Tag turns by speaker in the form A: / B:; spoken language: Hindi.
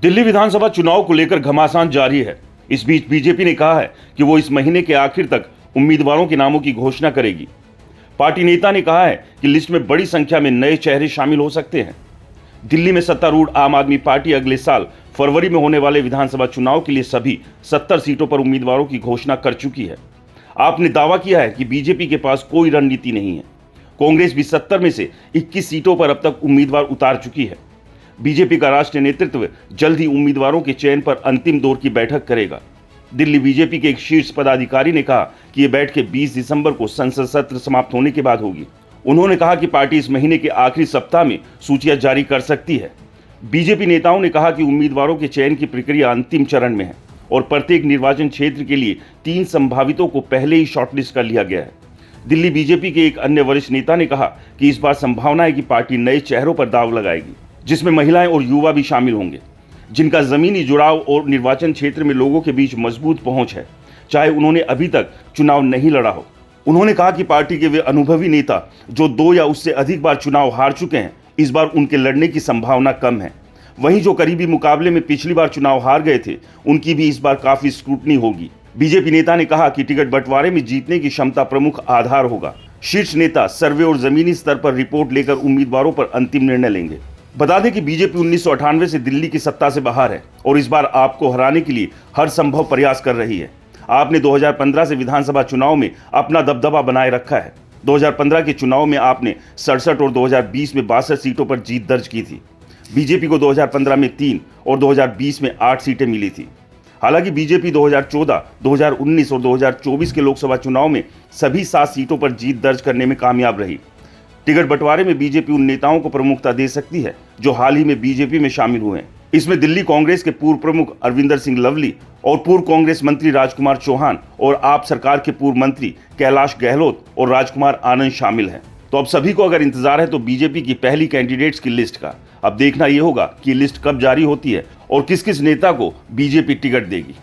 A: दिल्ली विधानसभा चुनाव को लेकर घमासान जारी है। इस बीच बीजेपी ने कहा है कि वो इस महीने के आखिर तक उम्मीदवारों के नामों की घोषणा करेगी। पार्टी नेता ने कहा है कि लिस्ट में बड़ी संख्या में नए चेहरे शामिल हो सकते हैं। दिल्ली में सत्तारूढ़ आम आदमी पार्टी अगले साल फरवरी में होने वाले विधानसभा चुनाव के लिए सभी 70 सीटों पर उम्मीदवारों की घोषणा कर चुकी है। आप ने दावा किया है कि बीजेपी के पास कोई रणनीति नहीं है। कांग्रेस भी 70 में से 21 सीटों पर अब तक उम्मीदवार उतार चुकी है। बीजेपी का राष्ट्रीय नेतृत्व जल्द ही उम्मीदवारों के चयन पर अंतिम दौर की बैठक करेगा। दिल्ली बीजेपी के एक शीर्ष पदाधिकारी ने कहा कि ये बैठकें 20 दिसंबर को संसद सत्र समाप्त होने के बाद होगी। उन्होंने कहा कि पार्टी इस महीने के आखिरी सप्ताह में सूचियां जारी कर सकती है। बीजेपी नेताओं ने कहा कि उम्मीदवारों के चयन की प्रक्रिया अंतिम चरण में है और प्रत्येक निर्वाचन क्षेत्र के लिए 3 संभावितों को पहले ही शॉर्टलिस्ट कर लिया गया है। दिल्ली बीजेपी के एक अन्य वरिष्ठ नेता ने कहा कि इस बार संभावना है कि पार्टी नए चेहरों पर दाव लगाएगी, जिसमें महिलाएं और युवा भी शामिल होंगे, जिनका जमीनी जुड़ाव और निर्वाचन क्षेत्र में लोगों के बीच मजबूत पहुंच है, चाहे उन्होंने अभी तक चुनाव नहीं लड़ा हो। उन्होंने कहा कि पार्टी के वे अनुभवी नेता जो 2 या उससे अधिक बार चुनाव हार चुके हैं, इस बार उनके लड़ने की संभावना कम है। वहीं जो करीबी मुकाबले में पिछली बार चुनाव हार गए थे, उनकी भी इस बार काफी स्क्रूटनी होगी। बीजेपी नेता ने कहा कि टिकट बंटवारे में जीतने की क्षमता प्रमुख आधार होगा। शीर्ष नेता सर्वे और जमीनी स्तर पर रिपोर्ट लेकर उम्मीदवारों पर अंतिम निर्णय लेंगे। बता दें कि बीजेपी 1998 से दिल्ली की सत्ता से बाहर है और इस बार आपको हराने के लिए हर संभव प्रयास कर रही है। आपने 2015 से विधानसभा चुनाव में अपना दबदबा बनाए रखा है। 2015 के चुनाव में आपने 67 और 2020 में 62 सीटों पर जीत दर्ज की थी। बीजेपी को 2015 में 3 और 2020 में 8 सीटें मिली थी। हालांकि बीजेपी 2014, 2019 और 2024 के लोकसभा चुनाव में सभी 7 सीटों पर जीत दर्ज करने में कामयाब रही। टिकट बंटवारे में बीजेपी उन नेताओं को प्रमुखता दे सकती है जो हाल ही में बीजेपी में शामिल हुए हैं। इसमें दिल्ली कांग्रेस के पूर्व प्रमुख अरविंदर सिंह लवली और पूर्व कांग्रेस मंत्री राजकुमार चौहान और आप सरकार के पूर्व मंत्री कैलाश गहलोत और राजकुमार आनंद शामिल हैं। तो अब सभी को अगर इंतजार है तो बीजेपी की पहली कैंडिडेट्स की लिस्ट का। अब देखना यह होगा कि लिस्ट कब जारी होती है और किस किस नेता को बीजेपी टिकट देगी।